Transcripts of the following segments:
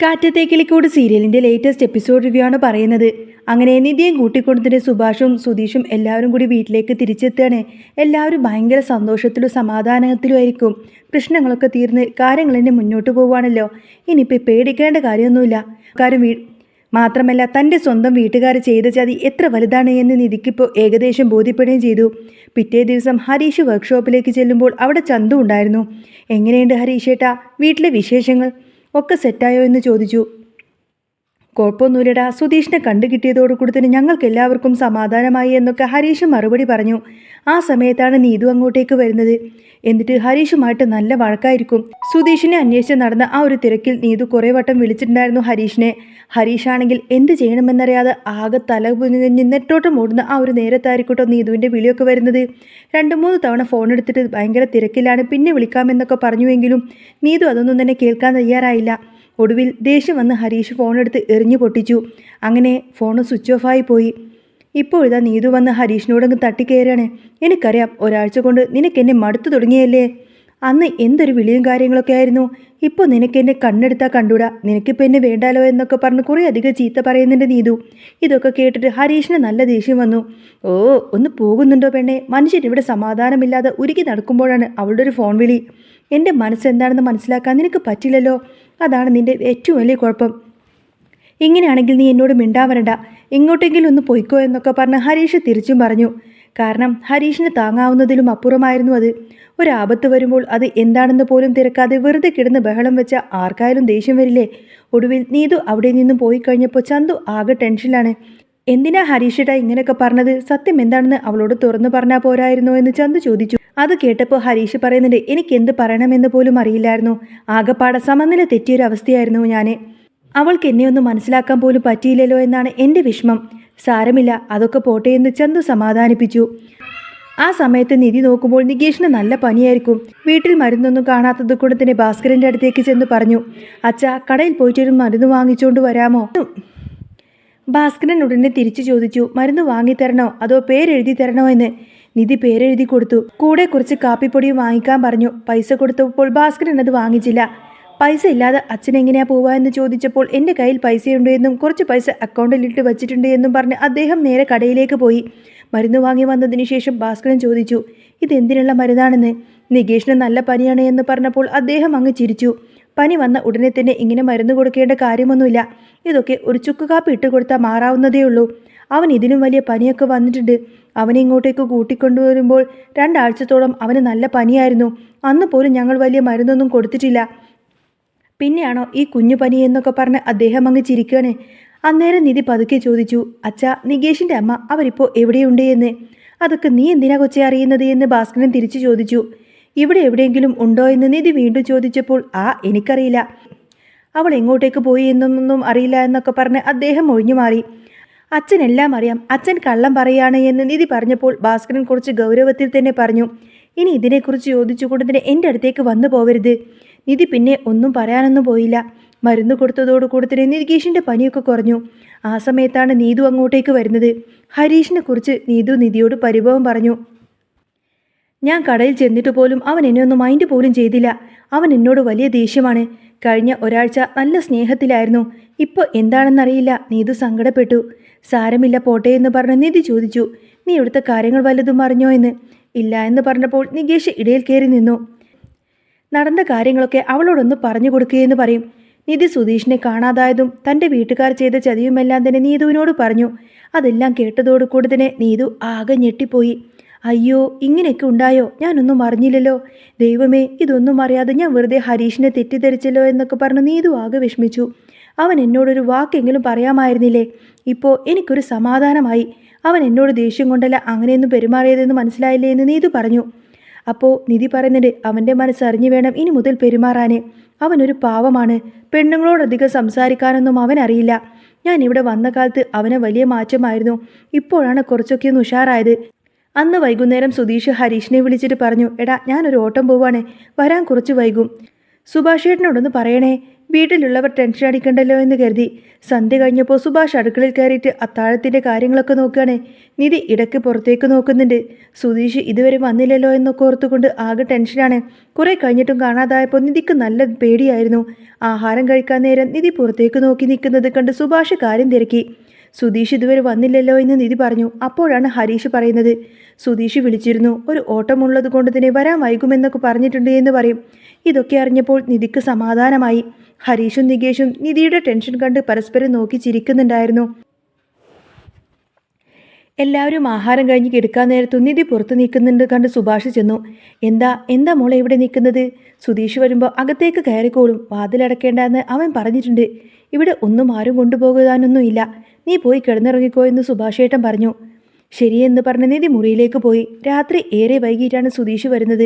കാറ്റത്തെ കിളിക്കൂട് സീരിയലിൻ്റെ latest episode review ആണ് പറയുന്നത്. അങ്ങനെ നിധിയും കൂട്ടിക്കൊടുത്തിട്ട് സുഭാഷും സുധീഷും എല്ലാവരും കൂടി വീട്ടിലേക്ക് തിരിച്ചെത്തുകയാണ്. എല്ലാവരും ഭയങ്കര സന്തോഷത്തിലും സമാധാനത്തിലും ആയിരിക്കും. പ്രശ്നങ്ങളൊക്കെ തീർന്ന് കാര്യങ്ങൾ തന്നെ മുന്നോട്ട് പോവുകയാണല്ലോ. ഇനിയിപ്പോൾ പേടിക്കേണ്ട കാര്യമൊന്നുമില്ല. മാത്രമല്ല തൻ്റെ സ്വന്തം വീട്ടുകാർ ചെയ്ത ചതി എത്ര വലുതാണ് എന്ന് നിധിക്കിപ്പോൾ ഏകദേശം ബോധ്യപ്പെടുകയും ചെയ്തു. പിറ്റേ ദിവസം ഹരീഷ് വർക്ക്ഷോപ്പിലേക്ക് ചെല്ലുമ്പോൾ അവിടെ ചന്തു ഉണ്ടായിരുന്നു. എങ്ങനെയുണ്ട് ഹരീഷേട്ടാ, വീട്ടിലെ വിശേഷങ്ങൾ ഒക്കെ സെറ്റായോ എന്ന് ചോദിച്ചു. കുഴപ്പമൊന്നുമില്ലടാ, സുധീഷിനെ കണ്ടു കിട്ടിയതോടുകൂടി തന്നെ ഞങ്ങൾക്ക് എല്ലാവർക്കും സമാധാനമായി എന്നൊക്കെ ഹരീഷ് മറുപടി പറഞ്ഞു. ആ സമയത്താണ് നീതു അങ്ങോട്ടേക്ക് വരുന്നത്. എന്നിട്ട് ഹരീഷുമായിട്ട് നല്ല വഴക്കായിരിക്കും. സുധീഷിനെ അന്വേഷിച്ച് നടന്ന ആ ഒരു തിരക്കിൽ നീതു കുറേ വട്ടം വിളിച്ചിട്ടുണ്ടായിരുന്നു ഹരീഷിനെ. ഹരീഷാണെങ്കിൽ എന്ത് ചെയ്യണമെന്നറിയാതെ ആകെ തല നെട്ടോട്ടം ഓടുന്ന ആ ഒരു നേരത്തായിരിക്കട്ടോ നീതുവിൻ്റെ വിളിയൊക്കെ വരുന്നത്. 2-3 തവണ ഫോൺ എടുത്തിട്ട് ഭയങ്കര തിരക്കിലാണ്, പിന്നെ വിളിക്കാമെന്നൊക്കെ പറഞ്ഞുവെങ്കിലും നീതു അതൊന്നും തന്നെ കേൾക്കാൻ തയ്യാറായില്ല. ഒടുവിൽ ദേഷ്യം വന്ന് ഹരീഷ് ഫോണെടുത്ത് എറിഞ്ഞു പൊട്ടിച്ചു. അങ്ങനെ ഫോൺ സ്വിച്ച് ഓഫായി പോയി. ഇപ്പോഴിതാ നീതു വന്ന് ഹരീഷിനോടങ്ങ് തട്ടിക്കയറാണ്. എനിക്കറിയാം, ഒരാഴ്ച കൊണ്ട് നിനക്കെന്നെ മടുത്തു തുടങ്ങിയല്ലേ. അന്ന് എന്തൊരു വിളിയും കാര്യങ്ങളൊക്കെ ആയിരുന്നു. ഇപ്പോൾ നിനക്കെന്നെ കണ്ണെടുത്താൽ കണ്ടൂടാ, നിനക്കിപ്പോൾ എന്നെ വേണ്ടാലോ എന്നൊക്കെ പറഞ്ഞ് കുറേ അധികം ചീത്ത പറയുന്നുണ്ട് നീതു. ഇതൊക്കെ കേട്ടിട്ട് ഹരീഷിന് നല്ല ദേഷ്യം വന്നു. ഓ, ഒന്ന് പോകുന്നുണ്ടോ പെണ്ണെ? മനുഷ്യൻ ഇവിടെ സമാധാനമില്ലാതെ ഉരുകി നടക്കുമ്പോഴാണ് അവളുടെ ഒരു ഫോൺ വിളി. എൻ്റെ മനസ്സെന്താണെന്ന് മനസ്സിലാക്കാൻ നിനക്ക് പറ്റില്ലല്ലോ. അതാണ് നിൻ്റെ ഏറ്റവും വലിയ കുഴപ്പം. ഇങ്ങനെയാണെങ്കിൽ നീ എന്നോട് മിണ്ടാവരണ്ട, ഇങ്ങോട്ടെങ്കിലും ഒന്ന് പൊയ്ക്കോ എന്നൊക്കെ പറഞ്ഞ് ഹരീഷ് തിരിച്ചും പറഞ്ഞു. കാരണം ഹരീഷിന് താങ്ങാവുന്നതിലും അപ്പുറമായിരുന്നു അത്. ഒരാപത്ത് വരുമ്പോൾ അത് എന്താണെന്ന് പോലും തിരക്കാതെ വെറുതെ കിടന്ന് ബഹളം വെച്ച ആർക്കായാലും ദേഷ്യം വരില്ലേ. ഒടുവിൽ നീതു അവിടെ നിന്നും പോയി കഴിഞ്ഞപ്പോൾ ചന്തു ആകെ ടെൻഷനിലാണ്. എന്തിനാ ഹരീഷേട്ടാ ഇങ്ങനെയൊക്കെ പറഞ്ഞത്? സത്യം എന്താണെന്ന് അവളോട് തുറന്നു പറഞ്ഞാൽ പോരായിരുന്നോ എന്ന് ചന്തു ചോദിച്ചു. അത് കേട്ടപ്പോൾ ഹരീഷ് പറയുന്നുണ്ട്, എനിക്ക് എന്ത് പറയണമെന്ന് പോലും അറിയില്ലായിരുന്നു. ആകെപ്പാടെ സമനില തെറ്റിയൊരവസ്ഥയായിരുന്നു ഞാൻ. അവൾക്ക് എന്നെ ഒന്ന് മനസ്സിലാക്കാൻ പോലും പറ്റിയില്ലല്ലോ എന്നാണ് എൻ്റെ വിഷമം. സാരമില്ല, അതൊക്കെ പോട്ടെ എന്ന് ചന്തു സമാധാനിപ്പിച്ചു. ആ സമയത്ത് നിധി നോക്കുമ്പോൾ നികേഷിന് നല്ല പനിയായിരിക്കും. വീട്ടിൽ മരുന്നൊന്നും കാണാത്തത് കൊണ്ട് തന്നെ ഭാസ്കരൻ്റെ അടുത്തേക്ക് ചെന്ന് പറഞ്ഞു, അച്ഛാ, കടയിൽ പോയിട്ടൊരു മരുന്ന് വാങ്ങിച്ചുകൊണ്ട് വരാമോ? ഭാസ്കരൻ ഉടനെ തിരിച്ചു ചോദിച്ചു, മരുന്ന് വാങ്ങിത്തരണോ അതോ പേരെഴുതി തരണോ എന്ന്. നിധി പേരെഴുതി കൊടുത്തു. കൂടെ കുറച്ച് കാപ്പിപ്പൊടിയും വാങ്ങിക്കാൻ പറഞ്ഞു. പൈസ കൊടുത്തപ്പോൾ ഭാസ്കരൻ അത് വാങ്ങിച്ചില്ല. പൈസ ഇല്ലാതെ അച്ഛൻ എങ്ങനെയാ പോവുക എന്ന് ചോദിച്ചപ്പോൾ എൻ്റെ കയ്യിൽ പൈസയുണ്ട് എന്നും കുറച്ച് പൈസ അക്കൗണ്ടിലിട്ട് വച്ചിട്ടുണ്ട് എന്നും പറഞ്ഞ് അദ്ദേഹം നേരെ കടയിലേക്ക് പോയി. മരുന്ന് വാങ്ങി വന്നതിന് ശേഷം ഭാസ്കരൻ ചോദിച്ചു, ഇതെന്തിനുള്ള മരുന്നാണെന്ന്. നികേഷിന് നല്ല പനിയാണ് എന്ന് പറഞ്ഞപ്പോൾ അദ്ദേഹം അങ്ങ് ചിരിച്ചു. പനി വന്ന ഉടനെ തന്നെ ഇങ്ങനെ മരുന്ന് കൊടുക്കേണ്ട കാര്യമൊന്നുമില്ല. ഇതൊക്കെ ഒരു ചുക്ക് കാപ്പി ഇട്ട് കൊടുത്താൽ മാറാവുന്നതേ ഉള്ളൂ. അവൻ ഇതിനും വലിയ പനിയൊക്കെ വന്നിട്ടുണ്ട്. അവനെ ഇങ്ങോട്ടേക്ക് കൂട്ടിക്കൊണ്ടുവരുമ്പോൾ 2 ആഴ്ചത്തോളം അവന് നല്ല പനിയായിരുന്നു. അന്ന് പോലും ഞങ്ങൾ വലിയ മരുന്നൊന്നും കൊടുത്തിട്ടില്ല. പിന്നെയാണോ ഈ കുഞ്ഞു പനി എന്നൊക്കെ പറഞ്ഞ് അദ്ദേഹം അങ്ങ് ചിരിക്കുകയാണ്. അന്നേരം നിധി പതുക്കെ ചോദിച്ചു, അച്ഛാ, നികേഷിൻ്റെ അമ്മ അവരിപ്പോൾ എവിടെയുണ്ട് എന്ന്. അതൊക്കെ നീ എന്തിനാ കൊച്ചെ അറിയുന്നത് എന്ന് ഭാസ്കരൻ തിരിച്ചു ചോദിച്ചു. ഇവിടെ എവിടെയെങ്കിലും ഉണ്ടോ എന്ന് നിധി വീണ്ടും ചോദിച്ചപ്പോൾ എനിക്കറിയില്ല, അവൾ എങ്ങോട്ടേക്ക് പോയി എന്നൊന്നും അറിയില്ല എന്നൊക്കെ പറഞ്ഞ് അദ്ദേഹം ഒഴിഞ്ഞു മാറി. അച്ഛനെല്ലാം അറിയാം, അച്ഛൻ കള്ളം പറയാണ് എന്ന് നിധി പറഞ്ഞപ്പോൾ ഭാസ്കരൻ കുറച്ച് ഗൗരവത്തിൽ തന്നെ പറഞ്ഞു, ഇനി ഇതിനെക്കുറിച്ച് ചോദിച്ചുകൊണ്ട് തന്നെ എൻ്റെ അടുത്തേക്ക് വന്നു പോവരുത്. നിധി പിന്നെ ഒന്നും പറയാനൊന്നും പോയില്ല. മരുന്ന് കൊടുത്തതോടുകൂടി തന്നെ നികേഷിൻ്റെ പനിയൊക്കെ കുറഞ്ഞു. ആ സമയത്താണ് നീതു അങ്ങോട്ടേക്ക് വരുന്നത്. ഹരീഷിനെ കുറിച്ച് നീതു നിധിയോട് പരിഭവം പറഞ്ഞു. ഞാൻ കടയിൽ ചെന്നിട്ട് പോലും അവൻ എന്നെ ഒന്നും മൈൻഡ് പോലും ചെയ്തില്ല. അവൻ എന്നോട് വലിയ ദേഷ്യമാണ്. കഴിഞ്ഞ ഒരാഴ്ച നല്ല സ്നേഹത്തിലായിരുന്നു. ഇപ്പോൾ എന്താണെന്നറിയില്ല. നീതു സങ്കടപ്പെട്ടു. സാരമില്ല, പോട്ടെ എന്ന് പറഞ്ഞ് നിധി ചോദിച്ചു, നീ ഇവിടുത്തെ കാര്യങ്ങൾ വല്ലതും അറിഞ്ഞോ എന്ന്. ഇല്ല എന്ന് പറഞ്ഞപ്പോൾ നികേഷ് ഇടയിൽ കയറി നിന്നു. നടന്ന കാര്യങ്ങളൊക്കെ അവളോടൊന്ന് പറഞ്ഞു കൊടുക്കുകയെന്ന് പറയും. നിധി സുധീഷിനെ കാണാതായതും തൻ്റെ വീട്ടുകാർ ചെയ്ത ചതിയുമെല്ലാം തന്നെ നീതുവിനോട് പറഞ്ഞു. അതെല്ലാം കേട്ടതോടുകൂടി തന്നെ നീതു ആകെ ഞെട്ടിപ്പോയി. അയ്യോ, ഇങ്ങനെയൊക്കെ ഉണ്ടായോ? ഞാനൊന്നും അറിഞ്ഞില്ലല്ലോ. ദൈവമേ, ഇതൊന്നും അറിയാതെ ഞാൻ വെറുതെ ഹരീഷിനെ തെറ്റിദ്ധരിച്ചല്ലോ എന്നൊക്കെ പറഞ്ഞ് നീതു ആകെ വിഷമിച്ചു. അവൻ എന്നോടൊരു വാക്കെങ്കിലും പറയാമായിരുന്നില്ലേ. ഇപ്പോൾ എനിക്കൊരു സമാധാനമായി. അവൻ എന്നോട് ദേഷ്യം കൊണ്ടല്ല അങ്ങനെയൊന്നും പെരുമാറിയതെന്ന് മനസ്സിലായില്ലേ എന്ന് നീതു പറഞ്ഞു. അപ്പോൾ നിധി പറയുന്നുണ്ട്, അവൻ്റെ മനസ്സറിഞ്ഞു വേണം ഇനി മുതൽ പെരുമാറാനേ. അവനൊരു പാവമാണ്. പെണ്ണുങ്ങളോടധികം സംസാരിക്കാനൊന്നും അവനറിയില്ല. ഞാൻ ഇവിടെ വന്ന കാലത്ത് അവന് വലിയ മാറ്റമായിരുന്നു. ഇപ്പോഴാണ് കുറച്ചൊക്കെ ഒന്ന് ഉഷാറായത്. അന്ന് വൈകുന്നേരം സുധീഷ് ഹരീഷിനെ വിളിച്ചിട്ട് പറഞ്ഞു, എടാ, ഞാനൊരു ഓട്ടം പോവാണ്, വരാൻ കുറച്ച് വൈകും. സുഭാഷേട്ടനോടൊന്ന് പറയണേ. വീട്ടിലുള്ളവർ ടെൻഷൻ അടിക്കണ്ടല്ലോ എന്ന് കരുതി. സന്ധ്യ കഴിഞ്ഞപ്പോൾ സുഭാഷ് അടുക്കളയിൽ കയറിയിട്ട് അത്താഴത്തിൻ്റെ കാര്യങ്ങളൊക്കെ നോക്കുകയാണ്. നിധി ഇടയ്ക്ക് പുറത്തേക്ക് നോക്കുന്നുണ്ട്. സുധീഷ് ഇതുവരെ വന്നില്ലല്ലോ എന്നൊക്കെ ഓർത്തുകൊണ്ട് ആകെ ടെൻഷനാണ്. കുറേ കഴിഞ്ഞിട്ടും കാണാതായപ്പോൾ നിധിക്ക് നല്ല പേടിയായിരുന്നു. ആഹാരം കഴിക്കാൻ നേരം നിധി പുറത്തേക്ക് നോക്കി നിൽക്കുന്നത് കണ്ട് സുഭാഷ് കാര്യം തിരക്കി. സുധീഷ് ഇതുവരെ വന്നില്ലല്ലോ എന്ന് നിധി പറഞ്ഞു. അപ്പോഴാണ് ഹരീഷ് പറയുന്നത്, സുധീഷ് വിളിച്ചിരുന്നു, ഒരു ഓട്ടമുള്ളത് കൊണ്ട് തന്നെ വരാൻ വൈകുമെന്നൊക്കെ പറഞ്ഞിട്ടുണ്ട് എന്ന് പറയും. ഇതൊക്കെ അറിഞ്ഞപ്പോൾ നിധിക്ക് സമാധാനമായി. ഹരീഷും നികേഷും നിധിയുടെ ടെൻഷൻ കണ്ട് പരസ്പരം നോക്കി ചിരിക്കുന്നുണ്ടായിരുന്നു. എല്ലാവരും ആഹാരം കഴിഞ്ഞ് കിടക്കാൻ നേരത്തു നിധി പുറത്ത് നിൽക്കുന്നുണ്ട് കണ്ട് സുഭാഷ് ചെന്നു. എന്താ മോളെ ഇവിടെ നിൽക്കുന്നത്? സുധീഷ് വരുമ്പോൾ അകത്തേക്ക് കയറിക്കോളും, വാതിലടക്കേണ്ടെന്ന് അവൻ പറഞ്ഞിട്ടുണ്ട്. ഇവിടെ ഒന്നും ആരും കൊണ്ടുപോകാനൊന്നുമില്ല, നീ പോയി കിടന്നിറങ്ങിക്കോ എന്ന് സുഭാഷേട്ടൻ പറഞ്ഞു. ശരിയെന്ന് പറഞ്ഞ് നിധി മുറിയിലേക്ക് പോയി. രാത്രി ഏറെ വൈകിട്ടാണ് സുധീഷ് വരുന്നത്.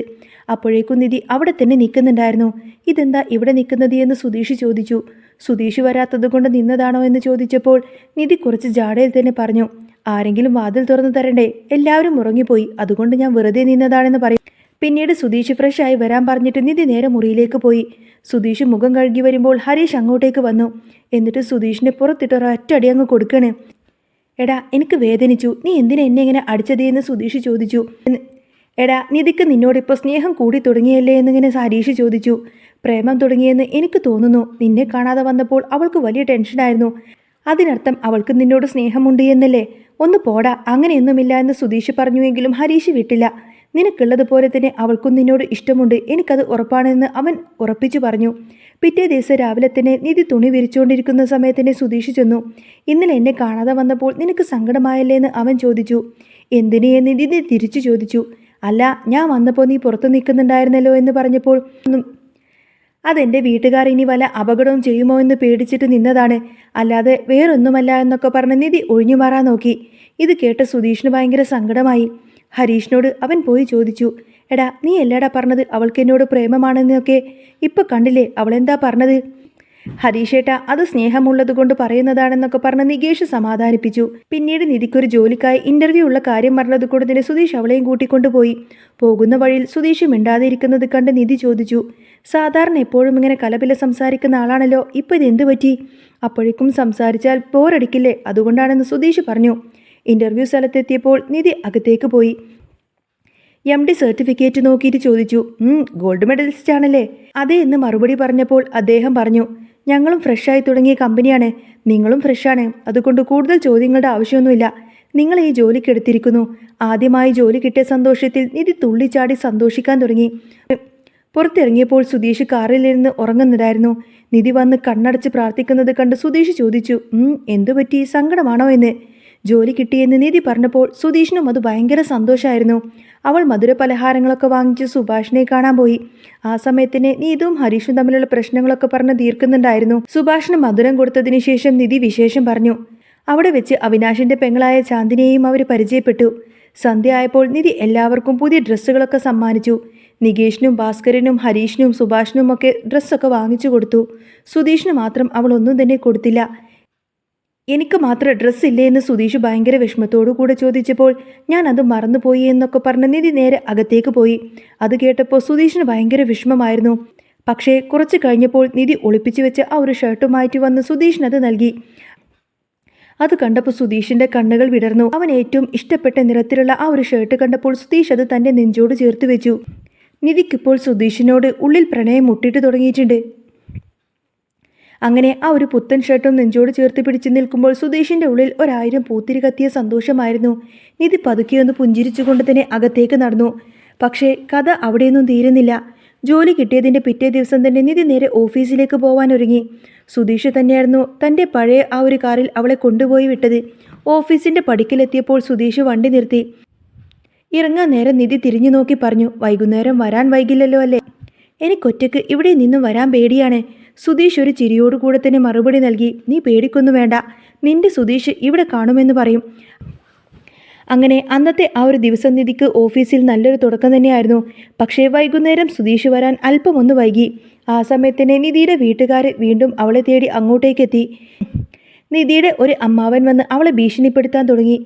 അപ്പോഴേക്കും നിധി അവിടെ തന്നെ നിൽക്കുന്നുണ്ടായിരുന്നു. ഇതെന്താ ഇവിടെ നിൽക്കുന്നത് എന്ന് സുധീഷ് ചോദിച്ചു. സുധീഷ് വരാത്തത് കൊണ്ട് നിന്നതാണോ എന്ന് ചോദിച്ചപ്പോൾ നിധി കുറച്ച് ജാടയിൽ തന്നെ പറഞ്ഞു, ആരെങ്കിലും വാതിൽ തുറന്നു തരണ്ടേ, എല്ലാവരും ഉറങ്ങിപ്പോയി, അതുകൊണ്ട് ഞാൻ വെറുതെ നിന്നതാണെന്ന് പറയും. പിന്നീട് സുധീഷ് ഫ്രഷായി വരാൻ പറഞ്ഞിട്ട് നിധി നേരെ മുറിയിലേക്ക് പോയി. സുധീഷ് മുഖം കഴുകി വരുമ്പോൾ ഹരീഷ് അങ്ങോട്ടേക്ക് വന്നു. എന്നിട്ട് സുധീഷിനെ പുറത്തിട്ട് ഒരൊറ്റടി അങ്ങ് കൊടുക്കണേ. എടാ എനിക്ക് വേദനിച്ചു, നീ എന്തിനാ എന്നെ ഇങ്ങനെ അടിച്ചത് എന്ന് സുധീഷ് ചോദിച്ചു. എടാ നിധിക്ക് നിന്നോടിപ്പോൾ സ്നേഹം കൂടി തുടങ്ങിയല്ലേ എന്നിങ്ങനെ ഹരീഷ് ചോദിച്ചു. പ്രേമം തുടങ്ങിയെന്ന് എനിക്ക് തോന്നുന്നു, നിന്നെ കാണാതെ വന്നപ്പോൾ അവൾക്ക് വലിയ ടെൻഷനായിരുന്നു. അതിനർത്ഥം അവൾക്ക് നിന്നോട് സ്നേഹമുണ്ട് എന്നല്ലേ? ഒന്ന് പോടാ, അങ്ങനെയൊന്നുമില്ല എന്ന് സുധീഷ് പറഞ്ഞുവെങ്കിലും ഹരീഷ് വിട്ടില്ല. നിനക്കുള്ളതുപോലെ തന്നെ അവൾക്കും നിന്നോട് ഇഷ്ടമുണ്ട്, എനിക്കത് ഉറപ്പാണെന്ന് അവൻ ഉറപ്പിച്ചു പറഞ്ഞു. പിറ്റേ ദിവസം രാവിലെ തന്നെ നിധി തുണി വിരിച്ചുകൊണ്ടിരിക്കുന്ന സമയത്തന്നെ സുധീഷ് ചെന്നു. ഇന്നലെ എന്നെ കാണാതെ വന്നപ്പോൾ നിനക്ക് സങ്കടമായല്ലേ എന്ന് അവൻ ചോദിച്ചു. എന്തിനു എന്ന് നിധി തിരിച്ചു ചോദിച്ചു. അല്ല, ഞാൻ വന്നപ്പോൾ നീ പുറത്തു നിൽക്കുന്നുണ്ടായിരുന്നല്ലോ എന്ന് പറഞ്ഞപ്പോൾ അതെൻ്റെ വീട്ടുകാർ ഇനി വല്ല അപകടവും ചെയ്യുമോ എന്ന് പേടിച്ചിട്ട് നിന്നതാണ്, അല്ലാതെ വേറൊന്നുമല്ല എന്നൊക്കെ പറഞ്ഞ് നിധി ഒഴിഞ്ഞു മാറാൻ നോക്കി. ഇത് കേട്ട സുധീഷിന് ഭയങ്കര സങ്കടമായി. ഹരീഷിനോട് അവൻ പോയി ചോദിച്ചു, എടാ നീ എല്ലാടാ പറഞ്ഞത് അവൾക്ക് എന്നോട് പ്രേമമാണെന്നൊക്കെ? ഇപ്പം കണ്ടില്ലേ അവളെന്താ പറഞ്ഞത്? ഹരീഷേട്ട അത് സ്നേഹമുള്ളത് കൊണ്ട് പറയുന്നതാണെന്നൊക്കെ പറഞ്ഞ് നികേഷ് സമാധാനിപ്പിച്ചു. പിന്നീട് നിധിക്കൊരു ജോലിക്കായി ഇന്റർവ്യൂ ഉള്ള കാര്യം പറഞ്ഞത് കൊണ്ട് തന്നെ സുധീഷ് അവളെയും കൂട്ടിക്കൊണ്ടുപോയി. പോകുന്ന വഴിയിൽ സുധീഷ് മിണ്ടാതിരിക്കുന്നത് കണ്ട് നിധി ചോദിച്ചു, സാധാരണ എപ്പോഴും ഇങ്ങനെ കലപില സംസാരിക്കുന്ന ആളാണല്ലോ, ഇപ്പം ഇതെന്ത് പറ്റി? അപ്പോഴേക്കും സംസാരിച്ചാൽ ബോറടിക്കില്ലേ, അതുകൊണ്ടാണെന്ന് സുധീഷ് പറഞ്ഞു. ഇന്റർവ്യൂ സ്ഥലത്തെത്തിയപ്പോൾ നിധി അകത്തേക്ക് പോയി. MD സർട്ടിഫിക്കറ്റ് നോക്കിയിട്ട് ചോദിച്ചു, ഗോൾഡ് മെഡലിസ്റ്റ് ആണല്ലേ? അതെ എന്ന് മറുപടി പറഞ്ഞപ്പോൾ അദ്ദേഹം പറഞ്ഞു, ഞങ്ങളും ഫ്രഷായി തുടങ്ങിയ കമ്പനിയാണ്, നിങ്ങളും ഫ്രഷാണ്, അതുകൊണ്ട് കൂടുതൽ ചോദ്യങ്ങളുടെ ആവശ്യമൊന്നുമില്ല. നിങ്ങൾ ഈ ജോലിക്ക് എടുത്തിരിക്കുന്നു. ആദ്യമായി ജോലി കിട്ടിയ സന്തോഷത്തിൽ നിധി തുള്ളിച്ചാടി സന്തോഷിക്കാൻ തുടങ്ങി. പുറത്തിറങ്ങിയപ്പോൾ സുധീഷ് കാറിൽ നിന്ന് ഉറങ്ങുന്നതായിരുന്നു. നിധി വന്ന് കണ്ണടച്ച് പ്രാർത്ഥിക്കുന്നത് കണ്ട് സുധീഷ് ചോദിച്ചു, എന്തുപറ്റി, സങ്കടമാണോ എന്ന്? ജോലി കിട്ടിയെന്ന് നിധി പറഞ്ഞപ്പോൾ സുധീഷിനും അത് ഭയങ്കര സന്തോഷമായിരുന്നു. അവൾ മധുര പലഹാരങ്ങളൊക്കെ വാങ്ങിച്ച് സുഭാഷിനെ കാണാൻ പോയി. ആ സമയത്തിന് നീതും ഹരീഷും തമ്മിലുള്ള പ്രശ്നങ്ങളൊക്കെ പറഞ്ഞ് തീർക്കുന്നുണ്ടായിരുന്നു. സുഭാഷിന് മധുരം കൊടുത്തതിന് ശേഷം നിധി വിശേഷം പറഞ്ഞു. അവിടെ വെച്ച് അവിനാശിന്റെ പെങ്ങളായ ചാന്ദിനെയും അവർ പരിചയപ്പെട്ടു. സന്ധ്യ ആയപ്പോൾ നിധി എല്ലാവർക്കും പുതിയ ഡ്രസ്സുകളൊക്കെ സമ്മാനിച്ചു. നികേഷിനും ഭാസ്കരനും ഹരീഷിനും സുഭാഷിനും ഒക്കെ ഡ്രസ്സൊക്കെ വാങ്ങിച്ചു കൊടുത്തു. സുധീഷിന് മാത്രം അവൾ ഒന്നും തന്നെ കൊടുത്തില്ല. എനിക്ക് മാത്രം ഡ്രസ്സ് ഇല്ലേ എന്ന് സുധീഷ് ഭയങ്കര വിഷമത്തോടു കൂടെ ചോദിച്ചപ്പോൾ ഞാൻ അത് മറന്നുപോയി എന്നൊക്കെ പറഞ്ഞ് നിധി നേരെ അകത്തേക്ക് പോയി. അത് കേട്ടപ്പോൾ സുധീഷിന് ഭയങ്കര വിഷമമായിരുന്നു. പക്ഷേ കുറച്ച് കഴിഞ്ഞപ്പോൾ നിധി ഒളിപ്പിച്ചു വെച്ച് ആ ഒരു ഷർട്ട് മാറ്റി വന്ന് സുധീഷിനത് നൽകി. അത് കണ്ടപ്പോൾ സുധീഷിന്റെ കണ്ണുകൾ വിടർന്നു. അവൻ ഏറ്റവും ഇഷ്ടപ്പെട്ട നിറത്തിലുള്ള ആ ഒരു ഷർട്ട് കണ്ടപ്പോൾ സുധീഷ് അത് തൻ്റെ നെഞ്ചോട് ചേർത്ത് വെച്ചു. നിധിക്കിപ്പോൾ സുധീഷിനോട് ഉള്ളിൽ പ്രണയം മുട്ടിട്ട് തുടങ്ങിയിട്ടുണ്ട്. അങ്ങനെ ആ ഒരു പുത്തൻ ഷർട്ടും നെഞ്ചോട് ചേർത്ത് പിടിച്ചു നിൽക്കുമ്പോൾ സുധീഷിന്റെ ഉള്ളിൽ 1000 പൂത്തിരി കത്തിയ സന്തോഷമായിരുന്നു. നിധി പതുക്കിയൊന്ന് പുഞ്ചിരിച്ചുകൊണ്ട് തന്നെ അകത്തേക്ക് നടന്നു. പക്ഷേ കഥ അവിടെയൊന്നും തീരുന്നില്ല. ജോലി കിട്ടിയതിൻ്റെ പിറ്റേ ദിവസം തന്നെ നിധി നേരെ ഓഫീസിലേക്ക് പോവാനൊരുങ്ങി. സുധീഷ് തന്നെയായിരുന്നു തൻ്റെ പഴയ ആ ഒരു കാറിൽ അവളെ കൊണ്ടുപോയി വിട്ടത്. ഓഫീസിൻ്റെ പടിക്കലെത്തിയപ്പോൾ സുധീഷ് വണ്ടി നിർത്തി. ഇറങ്ങാൻ നേരം നിധി തിരിഞ്ഞു നോക്കി പറഞ്ഞു, വൈകുന്നേരം വരാൻ വൈകില്ലല്ലോ അല്ലേ? എനിക്കൊറ്റയ്ക്ക് ഇവിടെ നിന്നും വരാൻ പേടിയാണ്. സുധീഷ് ഒരു ചിരിയോടുകൂടെ തന്നെ മറുപടി നൽകി, നീ പേടിക്കൊന്നും വേണ്ട, നിന്റെ സുധീഷ് ഇവിടെ കാണുമെന്ന് പറയും. അങ്ങനെ അന്നത്തെ ആ ഒരു ദിവസം നിധിക്ക് ഓഫീസിൽ നല്ലൊരു തുടക്കം തന്നെയായിരുന്നു. പക്ഷേ വൈകുന്നേരം സുധീഷ് വരാൻ അല്പമൊന്ന് വൈകി. ആ സമയത്തന്നെ നിധിയുടെ വീട്ടുകാർ വീണ്ടും അവളെ തേടി അങ്ങോട്ടേക്കെത്തി. നിധിയുടെ ഒരു അമ്മാവൻ വന്ന് അവളെ ഭീഷണിപ്പെടുത്താൻ തുടങ്ങി.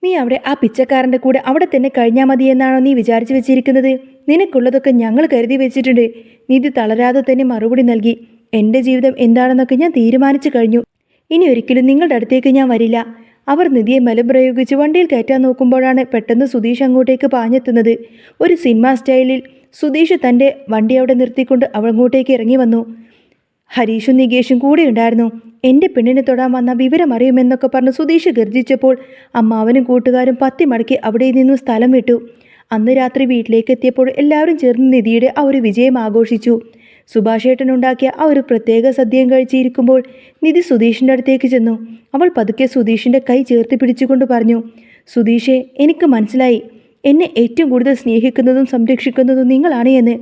നീ അവിടെ ആ പിച്ചക്കാരൻ്റെ കൂടെ അവിടെ തന്നെ കഴിഞ്ഞാൽ മതി എന്നാണോ നീ വിചാരിച്ചു വെച്ചിരിക്കുന്നത്? നിനക്കുള്ളതൊക്കെ ഞങ്ങൾ കരുതി വെച്ചിട്ടുണ്ട്. നിധി തളരാതെ തന്നെ മറുപടി നൽകി. എൻ്റെ ജീവിതം എന്താണെന്നൊക്കെ ഞാൻ തീരുമാനിച്ചു കഴിഞ്ഞു. ഇനി ഒരിക്കലും നിങ്ങളുടെ അടുത്തേക്ക് ഞാൻ വരില്ല. അവർ നിധിയെ ബലം പ്രയോഗിച്ച് വണ്ടിയിൽ കയറ്റാൻ നോക്കുമ്പോഴാണ് പെട്ടെന്ന് സുധീഷ് അങ്ങോട്ടേക്ക് പാഞ്ഞെത്തുന്നത്. ഒരു സിനിമ സ്റ്റൈലിൽ സുധീഷ് തൻ്റെ വണ്ടി അവിടെ നിർത്തിക്കൊണ്ട് അങ്ങോട്ടേക്ക് ഇറങ്ങി വന്നു. ഹരീഷും നികേഷും കൂടെ ഉണ്ടായിരുന്നു. എൻ്റെ പെണ്ണിനെ തൊടാൻ വന്ന വിവരം അറിയുമെന്നൊക്കെ പറഞ്ഞ് സുധീഷ് ഗർജിച്ചപ്പോൾ അമ്മാവനും കൂട്ടുകാരും പത്തി മടക്കി അവിടെ നിന്നും സ്ഥലം വിട്ടു. അന്ന് രാത്രി വീട്ടിലേക്ക് എത്തിയപ്പോൾ എല്ലാവരും ചേർന്ന് നിധിയുടെ ആ ഒരു വിജയം ആഘോഷിച്ചു. സുഭാഷേട്ടനുണ്ടാക്കിയ ആ ഒരു പ്രത്യേക സദ്യയും കഴിച്ചിരിക്കുമ്പോൾ നിധി സുധീഷിൻ്റെ അടുത്തേക്ക് ചെന്നു. അവൾ പതുക്കെ സുധീഷിൻ്റെ കൈ ചേർത്ത് പിടിച്ചുകൊണ്ട് പറഞ്ഞു, സുധീഷേ, എനിക്ക് മനസ്സിലായി. എന്നെ ഏറ്റവും കൂടുതൽ സ്നേഹിക്കുന്നതും സംരക്ഷിക്കുന്നതും നിങ്ങളാണ് എന്ന്.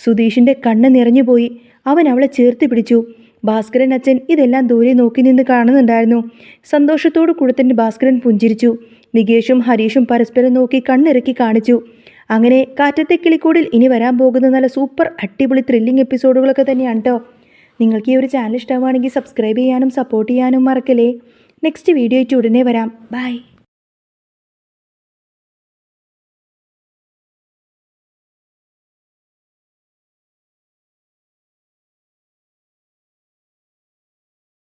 സുധീഷിൻ്റെ കണ്ണ് നിറഞ്ഞുപോയി. അവൻ അവളെ ചേർത്ത് പിടിച്ചു. ഭാസ്കരൻ അച്ഛൻ ഇതെല്ലാം ദൂരെ നോക്കി നിന്ന് കാണുന്നുണ്ടായിരുന്നു. സന്തോഷത്തോടു കൂടെ തന്നെ ഭാസ്കരൻ പുഞ്ചിരിച്ചു. നികേഷും ഹരീഷും പരസ്പരം നോക്കി കണ്ണിറക്കി കാണിച്ചു. അങ്ങനെ കാറ്റത്തെ കിളിക്കൂടിൽ ഇനി വരാൻ പോകുന്ന നല്ല സൂപ്പർ അടിപൊളി ത്രില്ലിംഗ് എപ്പിസോഡുകളൊക്കെ തന്നെയാണ് കേട്ടോ. നിങ്ങൾക്ക് ഈ ഒരു ചാനൽ ഇഷ്ടമാണെങ്കിൽ സബ്സ്ക്രൈബ് ചെയ്യാനും സപ്പോർട്ട് ചെയ്യാനും മറക്കല്ലേ. നെക്സ്റ്റ് വീഡിയോ ആയിട്ട് ഉടനെ വരാം. ബൈ.